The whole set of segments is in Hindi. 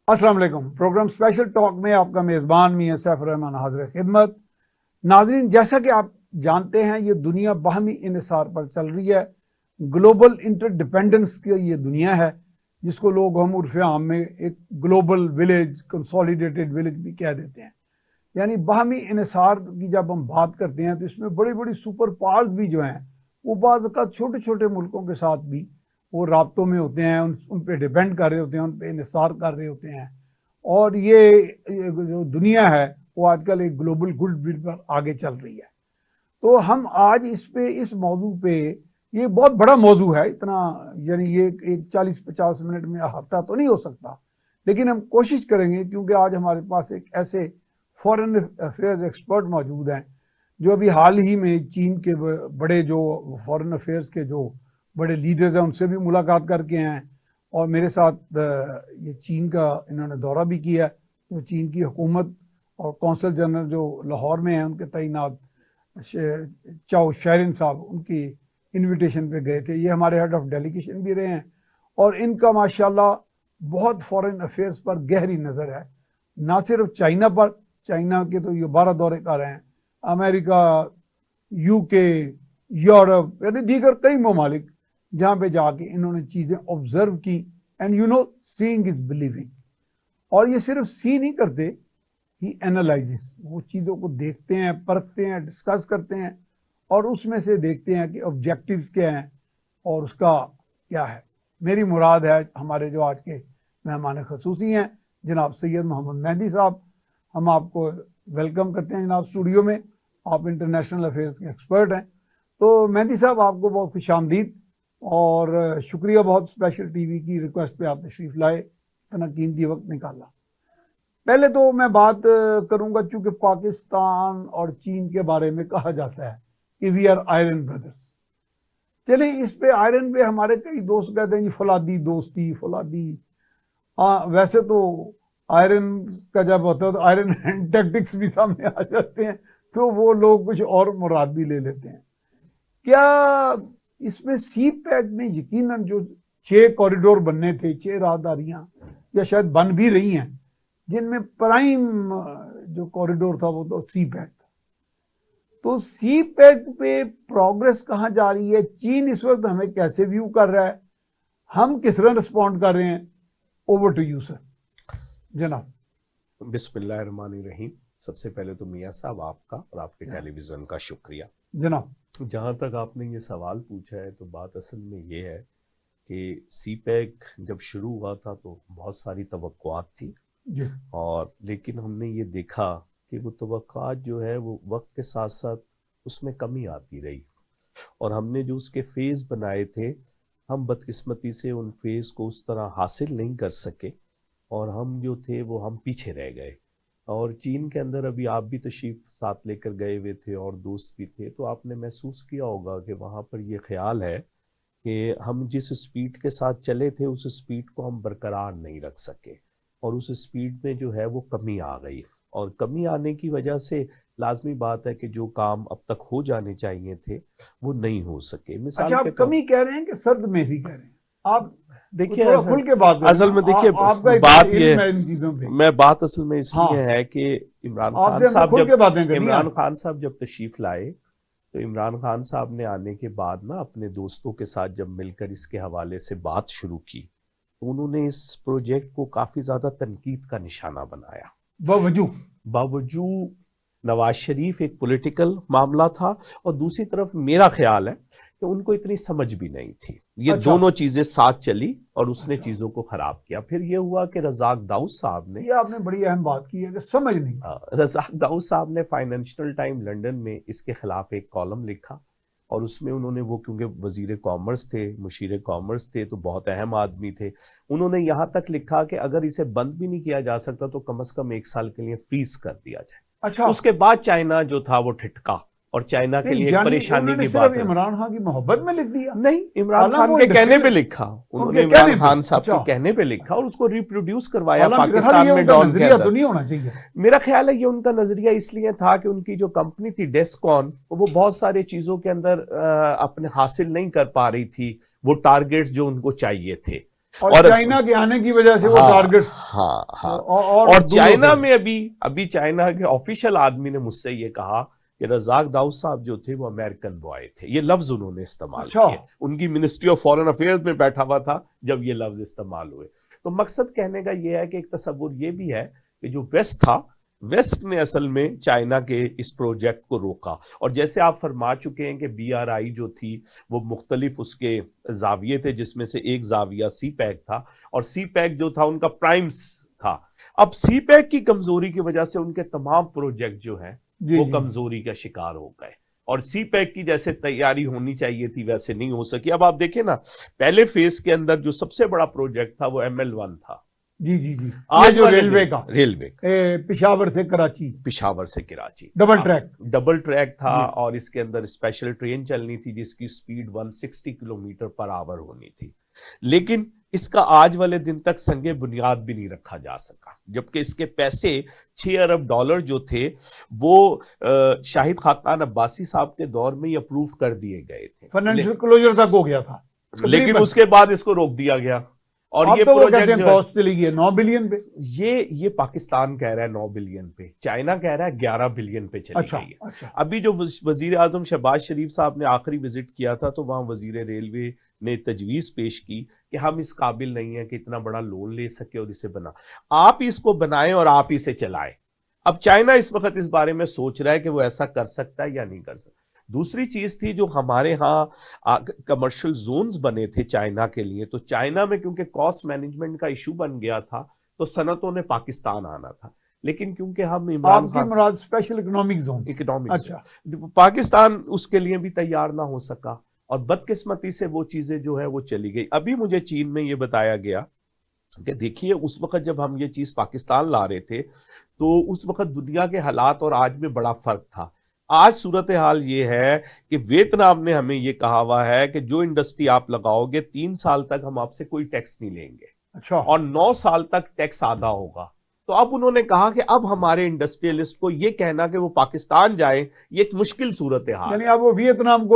अस्सलाम वालेकुम। प्रोग्राम स्पेशल टॉक में आपका मेज़बान मियां सैफ रहमान हाज़िर खिदमत। नाज़रीन, जैसा कि आप जानते हैं ये दुनिया बाहमी इन्हिसार पर चल रही है। ग्लोबल इंटरडिपेंडेंस की ये दुनिया है जिसको लोग हम उर्फ़ आम में एक ग्लोबल विलेज, कंसोलिडेटेड विलेज भी कह देते हैं। यानी बाहमी इन्हिसार की जब हम बात करते हैं तो इसमें बड़ी बड़ी सुपर पावर्स भी जो हैं वो बाद का छोटे छोटे मुल्कों के साथ भी वो राब्तों में होते हैं, उन पर डिपेंड कर रहे होते हैं, उन पर इन्हिसार कर रहे होते हैं। और ये जो दुनिया है वो आजकल एक ग्लोबल गुडविल पर आगे चल रही है। तो हम आज इस मौजू पे, ये बहुत बड़ा मौजू है, इतना यानी ये एक 40-50 मिनट में अहाता तो नहीं हो सकता, लेकिन हम कोशिश करेंगे क्योंकि आज हमारे पास एक ऐसे फॉरेन अफेयर्स एक्सपर्ट मौजूद हैं जो अभी हाल ही में चीन के बड़े जो फॉरेन अफेयर्स के जो बड़े लीडर्स हैं उनसे भी मुलाकात करके हैं। और मेरे साथ ये चीन का इन्होंने दौरा भी किया, जो चीन की हुकूमत और कौंसल जनरल जो लाहौर में हैं उनके तैनात चाओ शेरिन साहब उनकी इनविटेशन पे गए थे। ये हमारे हेड ऑफ डेलीगेशन भी रहे हैं और इनका माशाल्लाह बहुत फॉरेन अफेयर्स पर गहरी नज़र है। ना सिर्फ चाइना पर, चाइना के तो ये 12 दौरे कर रहे हैं, अमेरिका, यूके, यूरोप, यानी दीगर कई ममालिक जहाँ पे जाके इन्होंने चीज़ें ऑब्जर्व की। And you know, seeing is believing. और ये सिर्फ सी नहीं करते, ही एनालाइजेस, वो चीज़ों को देखते हैं, परखते हैं, डिस्कस करते हैं और उसमें से देखते हैं कि ऑब्जेक्टिव्स क्या हैं और उसका क्या है। मेरी मुराद है हमारे जो आज के मेहमान खसूसी हैं जनाब सैयद मोहम्मद मेहदी साहब। हम आपको वेलकम करते हैं जनाब स्टूडियो में। आप इंटरनेशनल अफेयर्स के एक्सपर्ट हैं। तो मेहदी साहब, आपको बहुत खुशामदीद और शुक्रिया, बहुत स्पेशल टीवी की रिक्वेस्ट पे आप तशरीफ लाए, इतना कीमती वक्त निकाला। पहले तो मैं बात करूंगा, चूंकि पाकिस्तान और चीन के बारे में कहा जाता है कि वी आर आयरन ब्रदर्स। चले इस पे आयरन पे हमारे कई दोस्त कहते हैं जी फौलादी दोस्ती, फौलादी। हाँ, वैसे तो आयरन का जब होता है तो आयरन हैंड टैक्टिक्स भी सामने आ जाते हैं, तो वो लोग कुछ और मुराद भी ले लेते हैं। क्या इसमें सी पैक में यकीनन जो 6 कॉरिडोर बनने थे, 6 राहदारियां या शायद बन भी रही हैं, जिनमें प्राइम जो कॉरिडोर था वो तो सी पैक था। तो सी पैक पे प्रोग्रेस कहाँ जा रही है? चीन इस वक्त हमें कैसे व्यू कर रहा है? हम किस तरह रिस्पॉन्ड कर रहे हैं? Over to you sir. जनाब। बिस्मिल्लाहिर्रहमानिर्रहीम। सबसे पहले तो मियां साहब आपका और आपके टेलीविजन का शुक्रिया। जनाब, जहाँ तक आपने ये सवाल पूछा है तो बात असल में ये है कि सी पैक जब शुरू हुआ था तो बहुत सारी तवक्कुआत थी और लेकिन हमने ये देखा कि वो तवक्कुआत जो है वो वक्त के साथ साथ उसमें कमी आती रही और हमने जो उसके फेज़ बनाए थे, हम बदकिस्मती से उन फेज़ को उस तरह हासिल नहीं कर सके और हम जो थे वो हम पीछे रह गए। और चीन के अंदर अभी आप भी तशरीफ साथ लेकर गए हुए थे और दोस्त भी थे, तो आपने महसूस किया होगा कि वहाँ पर ये ख्याल है कि हम जिस स्पीड के साथ चले थे उस स्पीड को हम बरकरार नहीं रख सके और उस स्पीड में जो है वो कमी आ गई और कमी आने की वजह से लाजमी बात है कि जो काम अब तक हो जाने चाहिए थे वो नहीं हो सके। मिसाल अच्छा, आप कमी कह रहे हैं कि सर्द में ही कह रहे हैं? आप देखिए खुल के बात असल में देखिए बात ये मैं बात असल में इसलिए है कि इमरान खान साहब जब तशरीफ लाए तो इमरान खान साहब ने आने के बाद ना अपने दोस्तों के साथ जब मिलकर इसके हवाले से बात शुरू की तो उन्होंने इस प्रोजेक्ट को काफी ज्यादा तनकीद का निशाना बनाया। बावजूद नवाज शरीफ एक पॉलिटिकल मामला था और दूसरी तरफ मेरा ख्याल है कि उनको इतनी समझ भी नहीं थी। ये दोनों चीजें साथ चली और उसने चीजों को खराब किया। फिर ये हुआ कि रज़ाक दाऊद साहब ने, ये आपने बड़ी अहम बात की है कि समझ नहीं, रज़ाक दाऊद साहब ने फाइनेंशियल टाइम लंदन में इसके खिलाफ एक कॉलम लिखा और उसमें उन्होंने वो, क्योंकि वजीर कॉमर्स थे, मुशीर कॉमर्स थे, तो बहुत अहम आदमी थे, उन्होंने यहाँ तक लिखा कि अगर इसे बंद भी नहीं किया जा सकता तो कम से कम 1 साल के लिए फ्रीज कर दिया जाए। अच्छा, उसके बाद चाइना जो था वो ठिठका और चाइना के लिए परेशानी की बात है। इमरान खान की मोहब्बत में लिख दिया? नहीं, इमरान खान के कहने पे लिखा, उन्होंने इमरान खान साहब के कहने पे लिखा और उसको रिप्रोड्यूस करवाया पाकिस्तान में डॉन के अंदर। नहीं होना चाहिए। मेरा ख्याल है ये उनका नजरिया इसलिए था कि उनकी जो कंपनी थी डेस्कॉन, वो बहुत सारे चीजों के अंदर अपने हासिल नहीं कर पा रही थी वो टारगेट्स जो उनको चाहिए थे। और चाइना के आने की वजह से वो टारगेट्स। हाँ हाँ। और चाइना में अभी चाइना के ऑफिशियल आदमी ने मुझसे ये कहा कि रजाक दाऊद साहब जो थे वो अमेरिकन बॉय थे, ये लफ्ज उन्होंने इस्तेमाल किए। उनकी मिनिस्ट्री ऑफ फॉरेन अफेयर्स में बैठा हुआ था जब ये लफ्ज इस्तेमाल हुए। तो मकसद कहने का ये है कि एक तसव्वुर ये भी है कि जो वेस्ट था, वेस्ट ने असल में चाइना के इस प्रोजेक्ट को रोका। और जैसे आप फरमा चुके हैं कि BRI जो थी वो मुख्तलिफ उसके जाविये थे, जिसमें से एक जाविया CPEC था, और CPEC जो था उनका प्राइम्स था। अब CPEC की कमजोरी की वजह से उनके तमाम प्रोजेक्ट जो हैं वो कमजोरी का शिकार हो गए, और CPEC की जैसे तैयारी होनी चाहिए थी वैसे नहीं हो सकी। अब आप देखें ना, पहले फेज के अंदर जो सबसे बड़ा प्रोजेक्ट था वो ML1 था। जी आज जो रेलवे का पेशावर से कराची डबल ट्रैक था, और इसके अंदर स्पेशल ट्रेन चलनी थी जिसकी स्पीड 160 किलोमीटर पर आवर होनी थी। लेकिन इसका आज वाले दिन तक संगे बुनियाद भी नहीं रखा जा सका, जबकि इसके पैसे $6 अरब जो थे वो शाहिद खाकान अब्बासी साहब के दौर में ही अप्रूव कर दिए गए थे, फाइनेंशियल क्लोजर तक हो गया था, लेकिन उसके बाद इसको रोक दिया गया। और ये तो प्रोजेक्ट कॉस्ट चली गई 9 बिलियन पे। ये पाकिस्तान कह रहा है 9 बिलियन पे, चाइना कह रहा है 11 बिलियन पे चली गई है। अच्छा। अभी जो वजीर आजम शहबाज शरीफ साहब ने आखिरी विजिट किया था, तो वहां वजीर रेलवे ने तजवीज पेश की कि हम इस काबिल नहीं है कि इतना बड़ा लोन ले सके और इसे बना, आप इसको बनाएं और आप इसे चलाएं। अब चाइना इस वक्त इस बारे में सोच रहा है कि वो ऐसा कर सकता है या नहीं कर सकता। दूसरी चीज थी जो हमारे यहाँ कमर्शियल जोन्स बने थे चाइना के लिए, तो चाइना में क्योंकि कॉस्ट मैनेजमेंट का इशू बन गया था तो सनतों ने पाकिस्तान आना था, लेकिन क्योंकि हम Imran Khan special economic zone अच्छा, पाकिस्तान उसके लिए भी तैयार ना हो सका, और बदकिस्मती से वो चीजें जो है वो चली गई। अभी मुझे चीन में ये बताया गया कि देखिए उस वक्त जब हम ये चीज पाकिस्तान ला रहे थे तो उस वक्त दुनिया के हालात और आज में बड़ा फर्क था। आज सूरत हाल ये है कि वियतनाम ने हमें ये कहा हुआ है कि जो इंडस्ट्री आप लगाओगे 3 साल तक हम आपसे कोई टैक्स नहीं लेंगे। अच्छा। और 9 साल तक टैक्स आधा होगा। तो अब उन्होंने कहा कि अब हमारे इंडस्ट्रियलिस्ट को ये कहना कि वो पाकिस्तान जाए ये एक मुश्किल सूरत हाल, यानी अब वो वियतनाम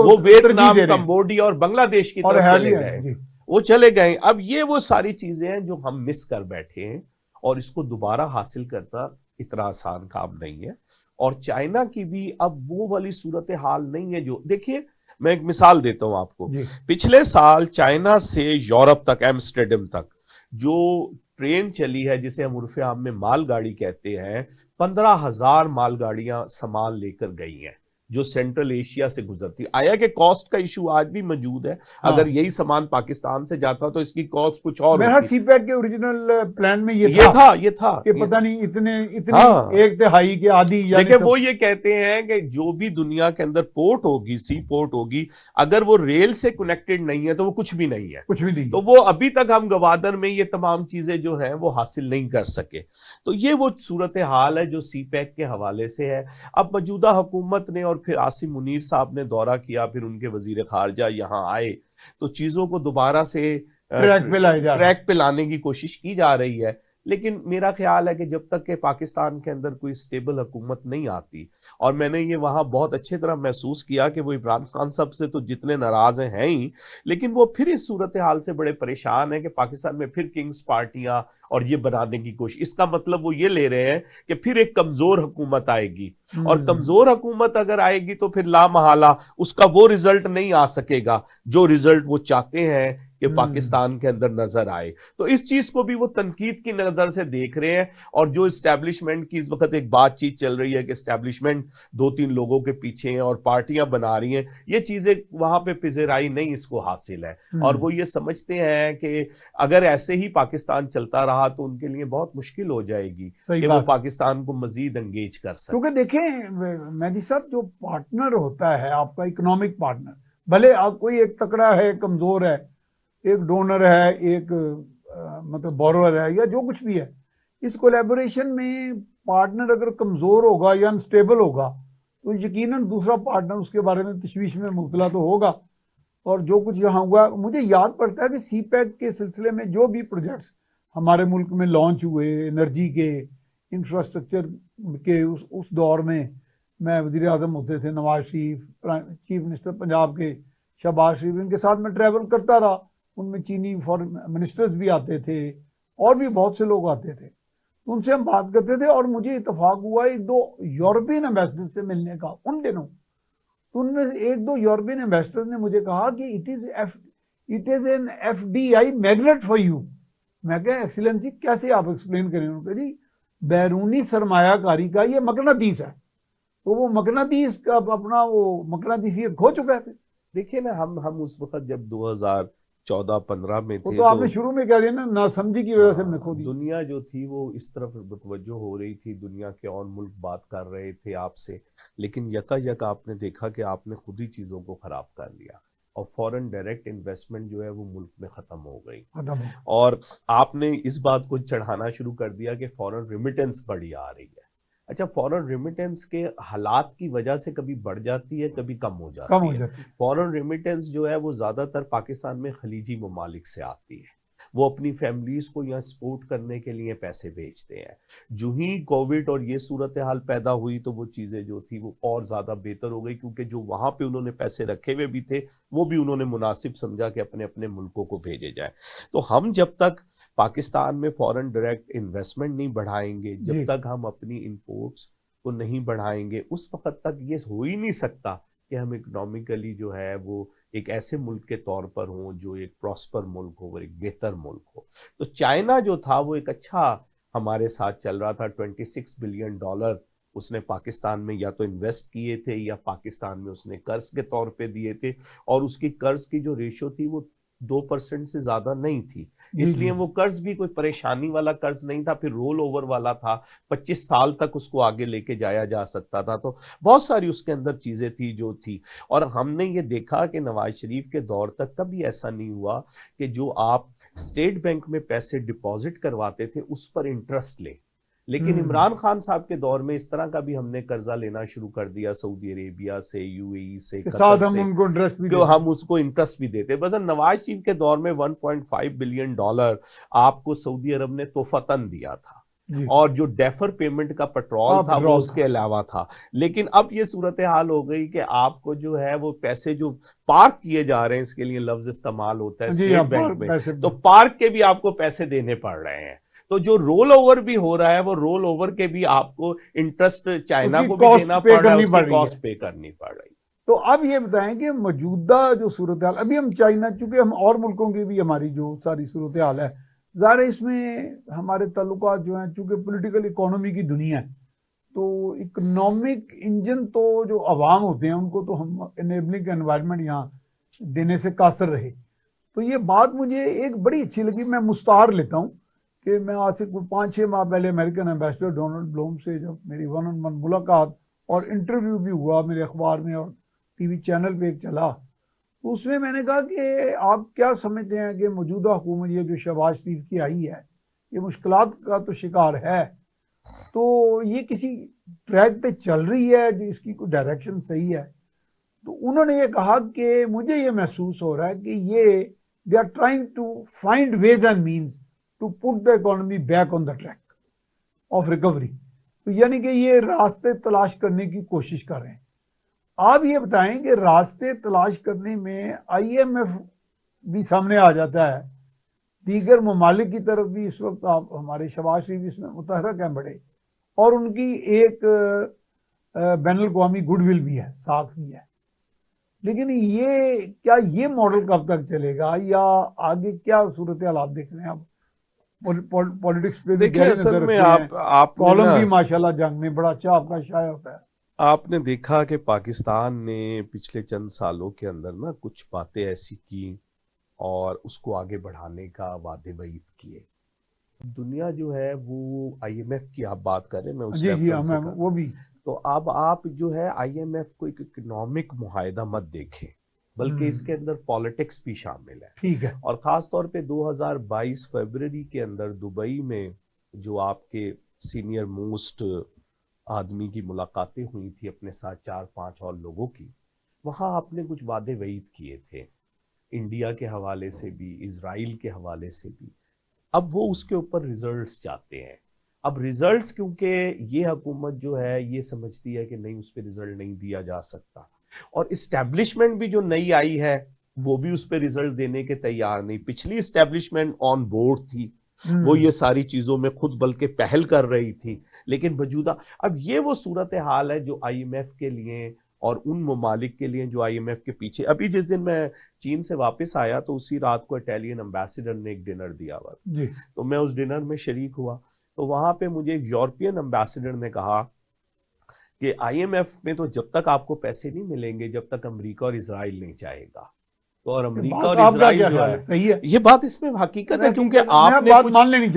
कंबोडिया और बांग्लादेश की तरफ चले गए, वो चले गए। अब ये वो सारी चीजें हैं जो हम मिस कर बैठे हैं, और इसको दोबारा हासिल करना इतना आसान काम नहीं है। और चाइना की भी अब वो वाली सूरत हाल नहीं है जो, देखिए मैं एक मिसाल देता हूं आपको। पिछले साल चाइना से यूरोप तक, एम्स्टर्डम तक जो ट्रेन चली है जिसे हम उर्फे आम में मालगाड़ी कहते हैं, 15,000 मालगाड़ियां सामान लेकर गई हैं जो सेंट्रल एशिया से गुजरती। आया कि कॉस्ट का इशू आज भी मौजूद है। अगर यही सामान पाकिस्तान से जाता तो इसकी कॉस्ट कुछ और मेरा CPEC के ओरिजिनल प्लान में ये था कि पता नहीं इतने 1/3 के आधी। देखिए वो ये कहते हैं कि जो भी दुनिया के अंदर पोर्ट होगी, सी पोर्ट होगी, अगर वो रेल से कनेक्टेड नहीं है तो वो कुछ भी नहीं है, तो वो अभी तक हम गवादर में ये तमाम चीजें जो है वो हासिल नहीं कर सके। तो ये वो सूरत हाल है जो CPEC के हवाले से है। अब मौजूदा हुकूमत ने और फिर आसिम मुनीर साहब ने दौरा किया, फिर उनके वजीर खारजा यहां आए, तो चीजों को दोबारा से ट्रैक पे लाने की कोशिश की जा रही है। लेकिन मेरा ख्याल है कि जब तक के पाकिस्तान के अंदर कोई स्टेबल हुकूमत नहीं आती, और मैंने ये वहां बहुत अच्छी तरह महसूस किया कि वो इमरान खान साहब से तो जितने नाराज हैं ही, लेकिन वो फिर इस सूरत हाल से बड़े परेशान है कि पाकिस्तान में फिर किंग्स पार्टियां और ये बनाने की कोशिश। इसका मतलब वो ये ले रहे हैं कि फिर एक कमजोर हुकूमत आएगी, और कमजोर हुकूमत अगर आएगी तो फिर लामहला उसका वो रिजल्ट नहीं आ सकेगा जो रिजल्ट वो चाहते हैं कि पाकिस्तान के अंदर नजर आए। तो इस चीज को भी वो तनकीद की नजर से देख रहे हैं। और जो एस्टैब्लिशमेंट की इस वक्त एक बातचीत चल रही है कि एस्टैब्लिशमेंट 2-3 लोगों के पीछे हैं और पार्टियां बना रही हैं, ये चीजें वहां पे पिज़राई नहीं इसको हासिल है। और वो ये समझते हैं कि अगर ऐसे ही पाकिस्तान चलता रहा तो उनके लिए बहुत मुश्किल हो जाएगी कि वो पाकिस्तान को मजीद एंगेज कर सके। क्योंकि देखें मेहदी साहब, जो पार्टनर होता है आपका इकोनॉमिक पार्टनर, भले आप कोई एक तकड़ा है, कमजोर है, एक डोनर है, एक मतलब बोरोअर है, या जो कुछ भी है, इस कोलैबोरेशन में पार्टनर अगर कमजोर होगा या अनस्टेबल होगा तो यकीनन दूसरा पार्टनर उसके बारे में तशवीश में मुब्तला तो होगा। और जो कुछ यहाँ हुआ, मुझे याद पड़ता है कि CPEC के सिलसिले में जो भी प्रोजेक्ट्स हमारे मुल्क में लॉन्च हुए, एनर्जी के, इंफ्रास्ट्रक्चर के, उस दौर में मैं वज़ीर आज़म होते थे, नवाज शरीफ, चीफ मिनिस्टर पंजाब के शहबाज शरीफ, इनके साथ में ट्रैवल करता रहा। उनमें चीनी फॉरेन मिनिस्टर्स भी आते थे और भी बहुत से लोग आते थे, तो उनसे हम बात करते थे और मुझे इत्तेफाक हुआ एक दो यूरोपियन एम्बेसडर से मिलने का उन दिनों। तो उनमें से एक दो यूरोपियन एम्बेसडर ने मुझे कहा कि it is an FDI magnet for you. मैं कहा एक्सीलेंसी कैसे, आप एक्सप्लेन करें। उन्होंने कहा जी बैरूनी सरमायाकारी का ये मकनातीस है, तो वो मकनातीस का अपना वो मकनातीसियत खो चुका है। देखिए ना, हम उस वक्त जब 2014-15 में वो थे तो आपने शुरू में कह दिया ना, नासमझी की वजह से हमने खो दी। दुनिया जो थी वो इस तरफ मुतवज्जो हो रही थी, दुनिया के और मुल्क बात कर रहे थे आपसे, लेकिन यका आपने देखा कि आपने खुद ही चीजों को खराब कर लिया और फॉरेन डायरेक्ट इन्वेस्टमेंट जो है वो मुल्क में खत्म हो गई। और आपने इस बात को चढ़ाना शुरू कर दिया कि फॉरेन रेमिटेंस बढ़ी आ रही है। अच्छा, फॉरेन रेमिटेंस के हालात की वजह से कभी बढ़ जाती है, कभी कम हो जाती है। फॉरेन रेमिटेंस जो है वो ज्यादातर पाकिस्तान में खलीजी ममालिक से आती है, वो अपनी फैमिलीज को यहाँ सपोर्ट करने के लिए पैसे भेजते हैं। जो ही कोविड और ये सूरत हाल पैदा हुई तो वो चीजें जो थी वो और ज्यादा बेहतर हो गई, क्योंकि जो वहां पे उन्होंने पैसे रखे हुए भी थे वो भी उन्होंने मुनासिब समझा कि अपने अपने मुल्कों को भेजे जाए। तो हम जब तक पाकिस्तान में फॉरेन डायरेक्ट इन्वेस्टमेंट नहीं बढ़ाएंगे, जब तक हम अपनी इंपोर्ट्स को नहीं बढ़ाएंगे, उस वक्त तक ये हो ही नहीं सकता कि हम इकोनॉमिकली जो है वो एक ऐसे मुल्क के तौर पर हो जो एक प्रॉस्पर मुल्क हो, एक बेहतर मुल्क हो। तो चाइना जो था वो एक अच्छा हमारे साथ चल रहा था। $26 बिलियन उसने पाकिस्तान में या तो इन्वेस्ट किए थे या पाकिस्तान में उसने कर्ज के तौर पे दिए थे, और उसकी कर्ज की जो रेशो थी वो 2% से ज्यादा नहीं थी, इसलिए वो कर्ज भी कोई परेशानी वाला कर्ज नहीं था, फिर रोल ओवर वाला था, 25 साल तक उसको आगे लेके जाया जा सकता था। तो बहुत सारी उसके अंदर चीजें थी जो थी। और हमने ये देखा कि नवाज शरीफ के दौर तक कभी ऐसा नहीं हुआ कि जो आप स्टेट बैंक में पैसे डिपॉजिट करवाते थे उस पर इंटरेस्ट ले, लेकिन इमरान खान साहब के दौर में इस तरह का भी हमने कर्जा लेना शुरू कर दिया सऊदी अरेबिया से, UAE से, कतर से, उनको इंटरेस्ट भी हम उसको इंटरेस्ट भी देते। बस नवाज शरीफ के दौर में $1.5 बिलियन आपको सऊदी अरब ने तोहफतन दिया था, और जो डेफर पेमेंट का पेट्रोल था वो उसके अलावा था। लेकिन अब ये सूरत हाल हो गई कि आपको जो है वो पैसे जो पार्क किए जा रहे हैं, इसके लिए लफ्ज इस्तेमाल होता है स्टेट बैंक में, तो पार्क के भी आपको पैसे देने पड़ रहे हैं। तो जो रोल ओवर भी हो रहा है वो रोल ओवर के भी आपको इंटरेस्ट चाइना को भी देना पड़ रहा है, उसकी कॉस्ट पे करनी पड़ रही। तो अब ये बताएं कि मौजूदा जो सूरत हाल, अभी हम चाइना, चूंकि हम और मुल्कों की भी हमारी जो सारी सूरत हाल है, ज़ाहिर है इसमें हमारे ताल्लुकात जो हैं, चूंकि पॉलिटिकल इकोनॉमी की दुनिया है, तो इकोनॉमिक इंजन तो जो अवाम होते हैं उनको तो हम इनेबलिंग एनवायरनमेंट यहाँ देने से कासर रहे। तो ये बात मुझे एक बड़ी अच्छी लगी। मैं मुस्तार लेता हूँ कि मैं आज से 5-6 माह पहले अमेरिकन एम्बेसडर डोनाल्ड ब्लूम से जब मेरी 1-on-1 मुलाकात और इंटरव्यू भी हुआ मेरे अखबार में और TV चैनल पे एक चला, तो उसमें मैंने कहा कि आप क्या समझते हैं कि मौजूदा हुकूमत ये जो शहबाज शरीफ की आई है ये मुश्किलात का तो शिकार है, तो ये किसी ट्रैक पे चल रही है जो इसकी कोई डायरेक्शन सही है? तो उन्होंने ये कहा कि मुझे ये महसूस हो रहा है कि ये they are trying to find ways and means to put the economy back on the track of recovery. तो यानी कि ये रास्ते तलाश करने की कोशिश कर रहे हैं। आप ये बताएं कि रास्ते तलाश करने में IMF भी सामने आ जाता है, दीगर ममालिक की तरफ भी इस वक्त आप हमारे शहबाज शरीफ इसमें मुतहरक हैं बड़े, और उनकी एक बैनुल-अक़वामी गुडविल भी है, साख भी है, लेकिन ये क्या ये मॉडल कब तक चलेगा या आगे क्या सूरत हाल आप देख रहे हैं? आप पॉलिटिक्स पे भी देखिए, असल में आप कॉलम भी माशाल्लाह जंग में बड़ा अच्छा आपका शाया होता है। आपने देखा कि पाकिस्तान ने पिछले चंद सालों के अंदर ना कुछ बातें ऐसी की और उसको आगे बढ़ाने का वादे वईद किए। दुनिया जो है वो IMF की आप बात कर रहे हैं, मैं उस रेफरेंस से वो भी, तो अब आप जो है IMF को एक इकोनॉमिक मुआहदा मत देखें, बल्कि इसके अंदर पॉलिटिक्स भी शामिल है। ठीक है। और खास तौर पे 2022 फरवरी के अंदर दुबई में जो आपके सीनियर मोस्ट आदमी की मुलाकातें हुई थी अपने साथ 4-5 और लोगों की, वहां आपने कुछ वादे वईद किए थे, इंडिया के हवाले से भी, इजराइल के हवाले से भी। अब वो उसके ऊपर रिजल्ट्स चाहते हैं। अब रिजल्ट्स, क्योंकि ये हुकूमत जो है ये समझती है कि नहीं, उस पर रिजल्ट नहीं दिया जा सकता, और इस्टेब्लिशमेंट भी जो नई आई है वो भी उस पर रिजल्ट देने के तैयार नहीं। पिछली एस्टेब्लिशमेंट ऑन बोर्ड थी, वो ये सारी चीजों में खुद बल्कि पहल कर रही थी, लेकिन मौजूदा अब ये वो सूरत हाल है जो आईएमएफ के लिए और उन ममालिक के लिए जो आईएमएफ के पीछे। अभी जिस दिन मैं चीन से वापस आया तो उसी रात को इटालियन एम्बेसडर ने एक डिनर दिया हुआ था, तो मैं उस डिनर में शरीक हुआ। तो वहां पे मुझे एक यूरोपियन एम्बेसडर ने कहा कि आईएमएफ में तो जब तक आपको पैसे नहीं मिलेंगे जब तक अमेरिका और इजराइल नहीं चाहेगा। तो और अमेरिका और इजराइल जो है, सही है, ये बात इसमें हकीकत है, क्योंकि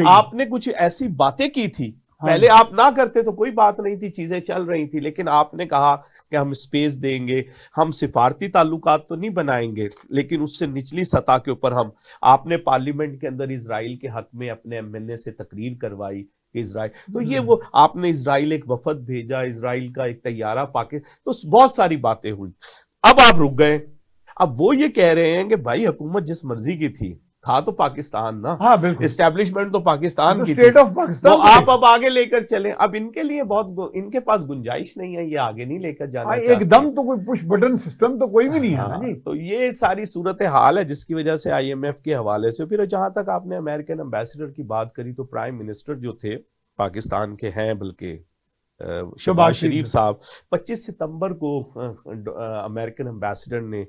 आपने कुछ ऐसी बातें की थी पहले। आप ना करते तो कोई बात नहीं थी, चीजें चल रही थी, लेकिन आपने कहा कि हम स्पेस देंगे, हम सिफारती ताल्लुकात तो नहीं बनाएंगे, लेकिन उससे निचली सतह के ऊपर हम। आपने पार्लियामेंट के अंदर इजराइल के हक में अपने एमएनए से तकरीर करवाई कि इजराइल, तो ये वो आपने इजराइल एक वफद भेजा, इजराइल का एक तैयारा पाकिस्तान, तो बहुत सारी बातें हुई। अब आप रुक गए। अब वो ये कह रहे हैं कि भाई हुकूमत जिस मर्जी की थी, था तो पाकिस्तान ना, हाँ बिल्कुल, एस्टेब्लिशमेंट तो पाकिस्तान की स्टेट ऑफ पाकिस्तान, तो आप अब आगे लेकर चलें। अब इनके लिए बहुत, इनके पास गुंजाइश नहीं है, ये आगे नहीं लेकर जाना एकदम, तो कोई पुश बटन सिस्टम तो कोई भी नहीं है ना जी। तो ये सारी सूरत हाल है जिसकी वजह से आईएमएफ के हवाले से। फिर जहां तक आपने अमेरिकन एम्बेसडर की बात करी, तो प्राइम मिनिस्टर जो थे पाकिस्तान के हैं, बल्कि शहबाज शरीफ साहब, 25 सितंबर को अमेरिकन एम्बेसडर ने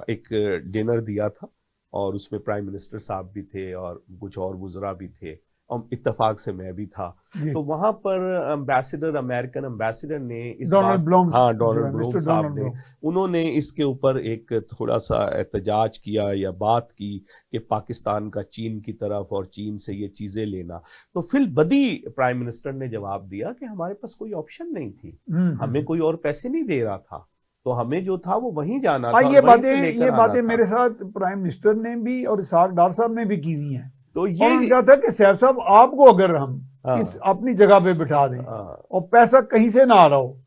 एक डिनर दिया था और उसमें प्राइम मिनिस्टर साहब भी थे और कुछ और वुज़रा भी थे, और इत्तेफाक से मैं भी था। तो वहां पर एम्बेसडर, अमेरिकन एम्बेसडर ने इस डोनाल्ड ब्लूम साहब ने, उन्होंने इसके ऊपर एक थोड़ा सा एहतजाज किया या बात की कि पाकिस्तान का चीन की तरफ और चीन से ये चीजें लेना। तो फिर बदी प्राइम मिनिस्टर ने जवाब दिया कि हमारे पास कोई ऑप्शन नहीं थी, हमें कोई और पैसे नहीं दे रहा था, तो हमें जो था वो वहीं जाना था। ये बातें मेरे साथ प्राइम मिनिस्टर ने भी और इसाक डार साहब ने भी की हुई हैं। तो ये क्या था कि सैफ साहब, आपको अगर हम इस अपनी जगह पे बिठा दें और पैसा कहीं से ना आ रहा हो,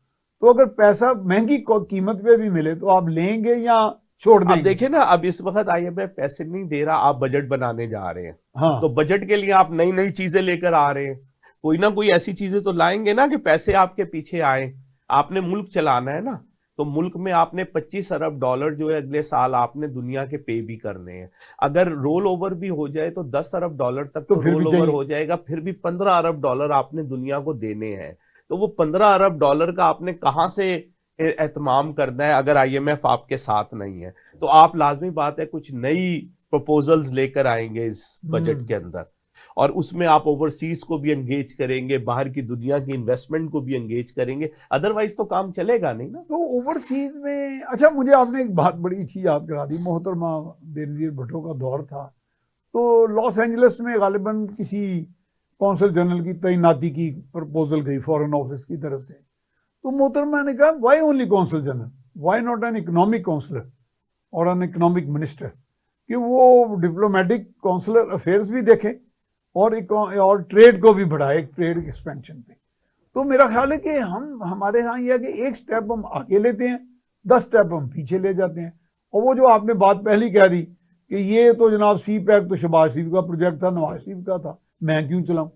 तो अगर पैसा महंगी कीमत पे भी मिले तो आप लेंगे या छोड़ देंगे? देखिए ना, अब इस वक्त आईएमएफ पैसे नहीं दे रहा, आप बजट बनाने जा रहे हैं। तो बजट के लिए आप नई नई चीजें लेकर आ रहे हैं, कोई ना कोई ऐसी चीजें तो लाएंगे ना कि पैसे आपके पीछे आए। आपने मुल्क चलाना है ना, तो मुल्क में आपने 25 अरब डॉलर जो है अगले साल आपने दुनिया के पे भी करने हैं। अगर रोल ओवर भी हो जाए तो 10 अरब डॉलर तक तो रोल ओवर हो जाएगा, फिर भी 15 अरब डॉलर आपने दुनिया को देने हैं। तो वो 15 अरब डॉलर का आपने कहां से एहतमाम करना है अगर आईएमएफ आपके साथ नहीं है? तो आप लाजमी बात है कुछ नई प्रपोजल्स लेकर आएंगे इस बजट के अंदर, और उसमें आप ओवरसीज को भी एंगेज करेंगे, बाहर की दुनिया की इन्वेस्टमेंट को भी एंगेज करेंगे, अदरवाइज तो काम चलेगा नहीं ना। तो ओवरसीज में, अच्छा मुझे आपने एक बात बड़ी अच्छी याद करा दी। मोहतरमा बेनजीर भुट्टो का दौर था, तो लॉस एंजलिस में गालिबन किसी कौंसल जनरल की तैनाती की प्रपोजल गई फॉरेन ऑफिस की तरफ से। तो मोहतरमा ने कहा, why only consul general, why not an economic counsellor और एन इकोनॉमिक मिनिस्टर, कि वो डिप्लोमेटिक काउंसलर अफेयर्स भी देखें और ट्रेड को भी बढ़ाए, ट्रेड एक्सपेंशन पे। तो मेरा ख्याल है कि हमारे यहाँ यह है कि एक स्टेप हम आगे लेते हैं, 10 स्टेप हम पीछे ले जाते हैं। और वो जो आपने बात पहली कह दी कि ये तो जनाब सी पैक तो शहबाज शरीफ का प्रोजेक्ट था, नवाज शरीफ का था, मैं क्यों चलाऊं?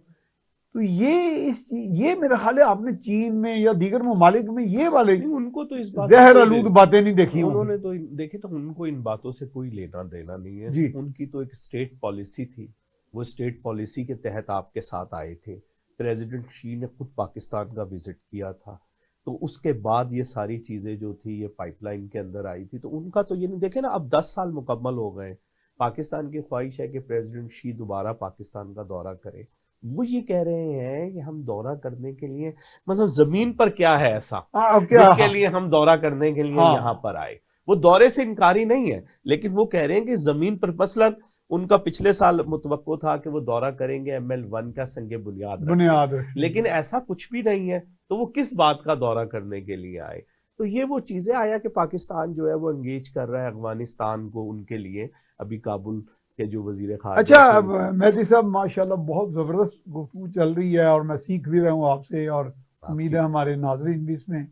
तो ये मेरा ख्याल है आपने चीन में या दीगर ममालिक में ये वाले उनको तो इस बात जहर आलूद बातें नहीं देखी उन्होंने, तो देखे तो उनको इन बातों से कोई लेना देना नहीं है। उनकी तो एक स्टेट पॉलिसी थी, वो स्टेट पॉलिसी के तहत आपके साथ आए थे। प्रेसिडेंट शी ने खुद पाकिस्तान का विजिट किया था, तो उसके बाद ये सारी चीजें जो थी ये पाइपलाइन के अंदर आई थी। तो उनका तो ये नहीं, देखे ना अब 10 साल मुकम्मल हो गए, पाकिस्तान की ख्वाहिश है कि प्रेसिडेंट शी दोबारा पाकिस्तान का दौरा करे। वो ये कह रहे हैं कि हम दौरा करने के लिए, मतलब जमीन पर क्या है ऐसा जिसके लिए हम दौरा करने के लिए यहाँ पर आए? वो दौरे से इनकारी नहीं है, लेकिन वो कह रहे हैं कि जमीन पर, मसलन उनका पिछले साल मुतवक्को था कि वो दौरा करेंगे ML1 का संगे बुनियाद, लेकिन ऐसा कुछ भी नहीं है। तो वो किस बात का दौरा करने के लिए आए? तो ये वो चीजें आया कि पाकिस्तान जो है वो एंगेज कर रहा है अफगानिस्तान को उनके लिए। अभी काबुल के जो वजीर खारजा, अच्छा मेहदी साहब माशाल्लाह बहुत जबरदस्त गुफ्तगू चल रही है और मैं सीख भी रहा हूँ आपसे, और उम्मीद है हमारे नाजरीन भी इसमें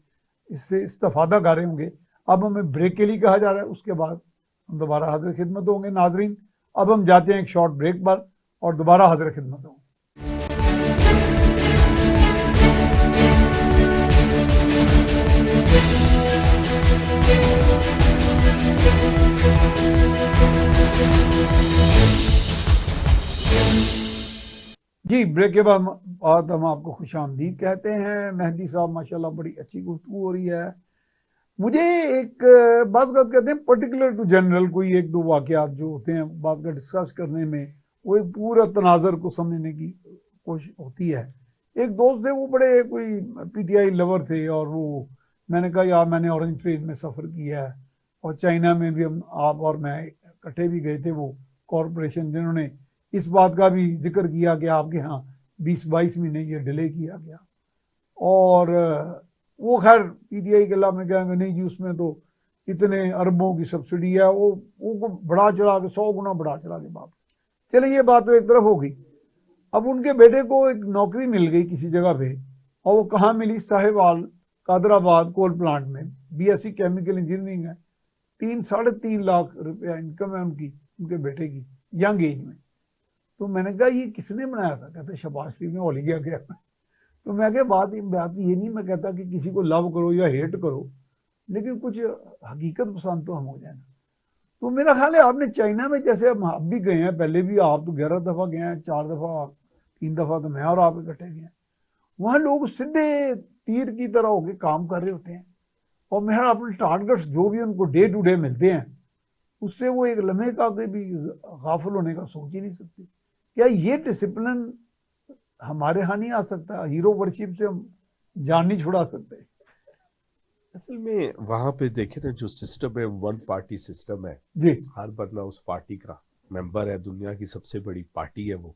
इससे इस्तेफादा कर रहे होंगे। अब हमें ब्रेक के लिए कहा जा रहा है, उसके बाद हम दोबारा हाजिर खिदमत होंगे। नाजरीन अब हम जाते हैं एक शॉर्ट ब्रेक पर और दोबारा हाजिर खिदमत होंगे। जी, ब्रेक के बाद हम आपको खुशामदीद कहते हैं। मेहदी साहब माशाल्लाह बड़ी अच्छी गुफ्तगू हो रही है। मुझे एक बात कहते हैं पर्टिकुलर टू जनरल, कोई एक दो वाकयात जो होते हैं बात का डिस्कस करने में, वो एक पूरा तनाजर को समझने की कोशिश होती है। एक दोस्त थे, वो बड़े कोई पीटीआई लवर थे, और वो मैंने कहा यार मैंने ऑरेंज ट्रेन में सफ़र किया है, और चाइना में भी हम आप और मैं इकट्ठे भी गए थे, वो कॉरपोरेशन जिन्होंने इस बात का भी जिक्र किया कि आपके यहाँ 20-22 महीने ये डिले किया गया। और वो खैर पीटीआई के लाभ में कहेंगे नहीं जी उसमें तो इतने अरबों की सब्सिडी है, वो बढ़ा चढ़ा के 100 गुना बढ़ा चढ़ा के बात। चले ये बात तो एक तरफ हो गई। अब उनके बेटे को एक नौकरी मिल गई किसी जगह पे, और वो कहाँ मिली? साहिवाल कादराबाद कोल प्लांट में, बीएससी केमिकल इंजीनियरिंग है। 3-3.5 लाख रुपया इनकम है उनकी, उनके बेटे की, यंग एज में। तो मैंने कहा ये किसने बनाया था? कहते शहबाज शरीफ ने ओलिया गया। तो मैं कहा बात ये नहीं मैं कहता कि किसी को लव करो या हेट करो, लेकिन कुछ हकीकत पसंद तो हम हो जाए ना। तो मेरा ख्याल है आपने चाइना में, जैसे हम आप भी गए हैं, पहले भी आप तो 11 दफ़ा गए हैं, 4 दफ़ा 3 दफ़ा तो मैं और आप इकट्ठे गए हैं। वहाँ लोग सीधे तीर की तरह होके काम कर रहे होते हैं, और मेरा अपने टारगेट्स जो भी उनको डे टू डे मिलते हैं, उससे वो एक लम्हे का भी गाफिल होने का सोच ही नहीं सकते। क्या ये डिसिप्लिन हमारे यहाँ नहीं आ सकता? हीरो वर्शिप से हम जान नहीं छुड़ा सकते? असल में वहां पे देखे तो जो सिस्टम है, वन पार्टी सिस्टम है जी, हर बंदा उस पार्टी का मेंबर है, दुनिया की सबसे बड़ी पार्टी है वो।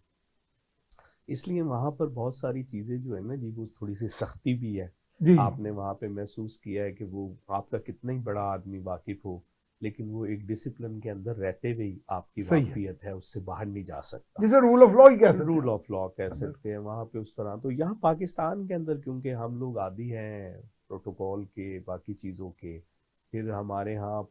इसलिए वहां पर बहुत सारी चीजें जो है ना जी, वो थोड़ी सी सख्ती भी है। जी, आपने वहां पे महसूस किया है कि वो आपका कितना ही बड़ा आदमी वाकिफ हो, लेकिन वो एक डिसिप्लिन के अंदर रहते हुए ही आपकी सही है। वाकफियत है, उससे बाहर नहीं जा सकता। जिसे रूल ऑफ लॉ ही कह सकते हैं। रूल ऑफ लॉ कह सकते हैं वहां पे उस तरह। तो यहाँ पाकिस्तान के अंदर क्योंकि हम लोग आदी हैं प्रोटोकॉल के, बाकी चीज़ों के, फिर हमारे यहाँ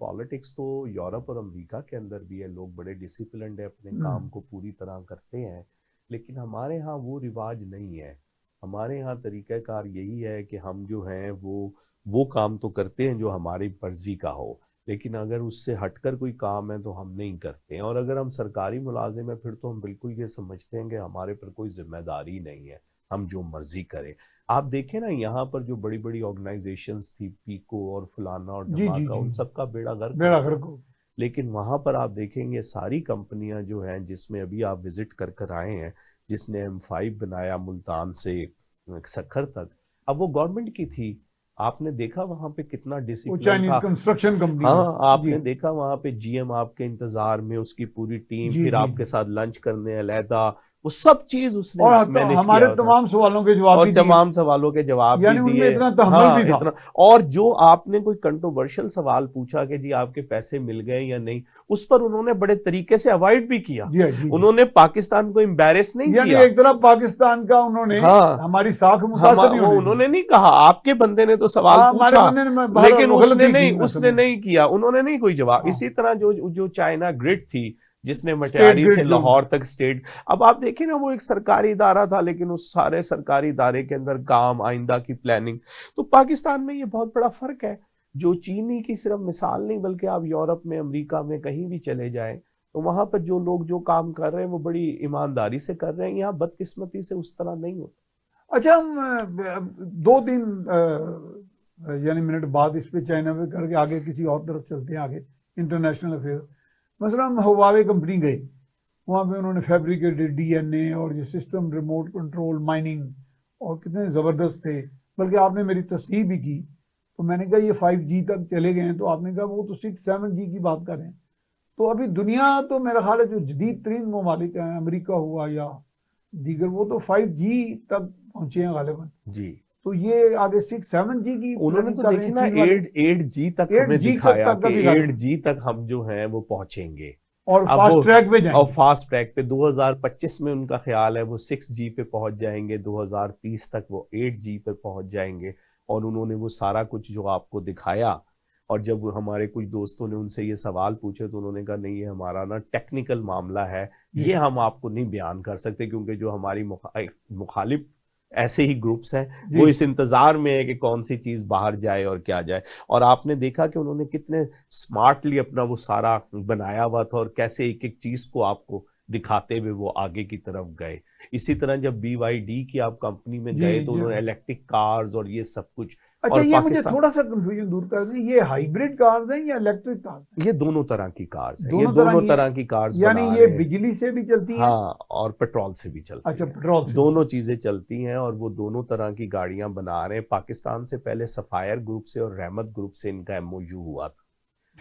पॉलिटिक्स तो यूरोप और अमेरिका के अंदर भी है, लोग बड़े डिसिप्लिन्ड है, अपने काम को पूरी तरह करते हैं, लेकिन हमारे यहाँ वो रिवाज नहीं है। हमारे यहाँ तरीक़ाकार यही है कि हम जो हैं वो काम तो करते हैं जो हमारी मर्जी का हो, लेकिन अगर उससे हटकर कोई काम है तो हम नहीं करते हैं। और अगर हम सरकारी मुलाजिम हैं फिर तो हम बिल्कुल ये समझते हैं कि हमारे पर कोई जिम्मेदारी नहीं है, हम जो मर्जी करें। आप देखें ना यहाँ पर जो बड़ी बड़ी ऑर्गेनाइजेशंस थी, पीको और फलाना और जी, जी, धमाका, उन जी, सब का बेड़ा गर्क बेड़ा हो गया। गर्क हो। लेकिन वहां पर आप देखेंगे सारी कंपनियां जो हैं, जिसमें अभी आप विजिट कर कर आए हैं, जिसने M5 बनाया मुल्तान से सखर तक, अब वो गवर्नमेंट की थी। आपने देखा वहां पे कितना वो डिसिप्लिन चाइनीज था। कंस्ट्रक्शन कंपनी हाँ, है। आपने जी, देखा वहां पे जीएम आपके इंतजार में, उसकी पूरी टीम, जी, फिर जी, आपके जी। साथ लंच करने अलहदा, वो सब चीज उसने और मैनेज हमारे किया था, तमाम सवालों के जवाब और भी दिए। तमाम सवालों के जवाब भी यानी उनमें दिए। इतना तहम्मुल हाँ भी था। इतना। और जो आपने कोई कंट्रोवर्शियल सवाल पूछा कि जी आपके पैसे मिल गए या नहीं, उस पर उन्होंने बड़े तरीके से अवॉइड भी किया। जी, जी, जी। उन्होंने पाकिस्तान को एम्बैरेस नहीं यानी किया। एक तरफ पाकिस्तान का उन्होंने हाँ, हमारी साख हम मुतासर नहीं वो होने दी। उन्होंने नहीं कहा, आपके बंदे ने तो सवाल हाँ, हमारे पूछा, बंदे ने बहरहाल लेकिन मुगलती की, मैं उसने समझ। नहीं किया, उन्होंने नहीं कोई जवाब। हाँ, इसी तरह जो चाइना ग्रिड थी, जिसने स्टेट मटियारी से ग्रिड जो। लाहौर तक स्टेट, अब आप देखिए ना, वो एक सरकारी इदारा था, लेकिन उस सारे सरकारी इदारे के अंदर काम, आइंदा की प्लानिंग। तो पाकिस्तान में ये बहुत बड़ा फर्क है। जो चीनी की सिर्फ मिसाल नहीं, बल्कि आप यूरोप में, अमेरिका में कहीं भी चले जाएं, तो वहां पर जो लोग जो काम कर रहे हैं वो बड़ी ईमानदारी से कर रहे हैं। यहाँ बदकिस्मती से उस तरह नहीं होता। अच्छा, हम 2-3 यानी मिनट बाद इस पे चाइना पे करके आगे किसी और तरफ चलते हैं, आगे इंटरनेशनल अफेयर। मसला हम हुआवे कंपनी गए, वहाँ पे उन्होंने फैब्रिकेटेड डीएनए और ये सिस्टम, रिमोट कंट्रोल, माइनिंग, और कितने ज़बरदस्त थे। बल्कि आपने मेरी तस्दीक भी की, तो मैंने कहा ये 5G तक चले गए हैं, तो आपने कहा वो तो 6-7G की बात करें। तो अभी दुनिया तो मेरा ख्याल है जो जदीद तरीन ममालिक हैं, अमेरिका हुआ या दीगर, वो तो 5G तक पहुंचे हैं गालिबन। जी, तो ये आगे 6-7G की उन्होंने प्लानिंग तो कर रहे देखी हैं ना, चीन वाले। 8G तक हमें 8G दिखाया तक कि भी गालिबन, 8G तक हम जो हैं वो पहुंचेंगे। और अब फास्ट वो ट्रैक पे और जाएंगे। फास्ट ट्रैक पे 2025 में उनका ख्याल है वो 6G पे पहुंच जाएंगे, 2030 तक वो 8G पे पहुंच जाएंगे। और उन्होंने वो सारा कुछ जो आपको दिखाया, और जब हमारे कुछ दोस्तों ने उनसे ये सवाल पूछे तो उन्होंने कहा नहीं, ये हमारा ना टेक्निकल मामला है, ये हम आपको नहीं बयान कर सकते, क्योंकि जो हमारी मुखालिफ ऐसे ही ग्रुप्स हैं, वो इस इंतजार में है कि कौन सी चीज बाहर जाए और क्या जाए। और आपने देखा कि उन्होंने कितने स्मार्टली अपना वो सारा बनाया हुआ था, और कैसे एक एक चीज को आपको दिखाते हुए वो आगे की तरफ गए। इसी तरह जब BYD की आप कंपनी में गए तो उन्होंने इलेक्ट्रिक कार्स और ये सब कुछ। अच्छा, और ये मुझे थोड़ा सा कंफ्यूजन दूर कर दें, ये हाइब्रिड कार्स हैं या इलेक्ट्रिक कार्स हैं? ये दोनों तरह की कार्स है, ये दोनों दोनों तरह तरह की कार्स यानी बना ये रहे हैं। बिजली से भी चलती हैं? हाँ, और पेट्रोल से भी चलती अच्छा, है, पेट्रोल से दोनों चीजें चलती हैं और वो दोनों तरह की गाड़ियां बना रहे हैं। पाकिस्तान से पहले सफायर ग्रुप से और रहमत ग्रुप से इनका MOU हुआ था,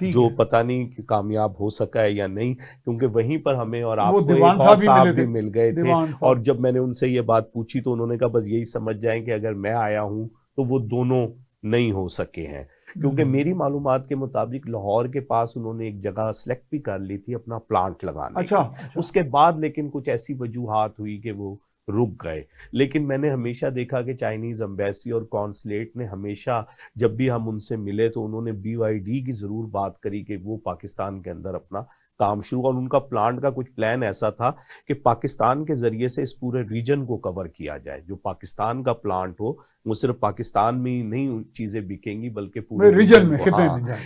जो पता नहीं कि कामयाब हो सका है या नहीं, क्योंकि वहीं पर हमें और आपको एक और साहब भी मिल गए थे। और जब मैंने उनसे ये बात पूछी तो उन्होंने कहा बस यही समझ जाएं कि अगर मैं आया हूं तो वो दोनों नहीं हो सके हैं, क्योंकि मेरी मालूमात के मुताबिक लाहौर के पास उन्होंने एक जगह सेलेक्ट भी कर ली थी अपना प्लांट लगाने की। उसके बाद लेकिन कुछ ऐसी वजूहात हुई कि वो रुक गए। लेकिन मैंने हमेशा देखा कि चाइनीज एम्बेसी और कॉन्सुलेट ने हमेशा जब भी हम उनसे मिले तो उन्होंने BYD की जरूर बात करी कि वो पाकिस्तान के अंदर अपना काम शुरू, और उनका प्लांट का कुछ प्लान ऐसा था कि पाकिस्तान के जरिए से इस पूरे रीजन को कवर किया जाए। जो पाकिस्तान का प्लांट हो वो सिर्फ पाकिस्तान में ही नहीं चीजें बिकेंगी बल्कि पूरे रीजन में,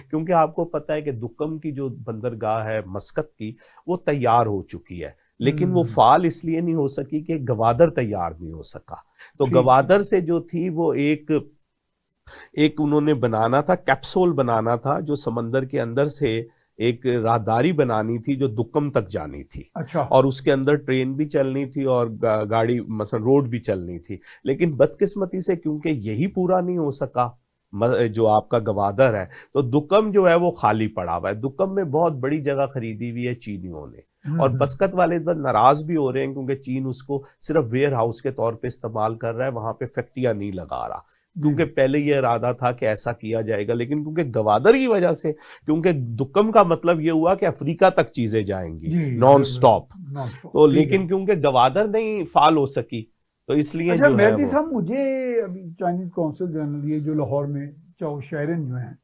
क्योंकि आपको पता है कि दुक्कम की जो बंदरगाह है मस्कत की, वो तैयार हो चुकी है, लेकिन वो फाल इसलिए नहीं हो सकी कि गवादर तैयार नहीं हो सका। तो गवादर से जो थी वो एक उन्होंने बनाना था, कैप्सूल बनाना था, जो समंदर के अंदर से एक राहदारी बनानी थी जो दुक्कम तक जानी थी। अच्छा। और उसके अंदर ट्रेन भी चलनी थी और गाड़ी मतलब रोड भी चलनी थी। लेकिन बदकिस्मती से क्योंकि यही पूरा नहीं हो सका जो आपका गवादर है, तो दुक्कम जो है वो खाली पड़ा हुआ है। दुक्कम में बहुत बड़ी जगह खरीदी हुई है चीनियों ने, और बस्कत वाले इस बार नाराज भी हो रहे हैं क्योंकि चीन उसको सिर्फ वेयर हाउस के तौर पे इस्तेमाल कर रहा है, वहां पे फैक्ट्रियां नहीं लगा रहा। क्योंकि पहले ये इरादा था कि ऐसा किया जाएगा, लेकिन क्योंकि गवादर की वजह से, क्योंकि दुक्कम का मतलब ये हुआ कि अफ्रीका तक चीजें जाएंगी नॉन स्टॉप, तो लेकिन क्योंकि गवादर नहीं फाल हो सकी तो इसलिए अच्छा, जो मेहदी साहब, मुझे अभी चाइनीज कौंसिल जनरल ये जो लाहौर में चाओ शेरिन जो हैं,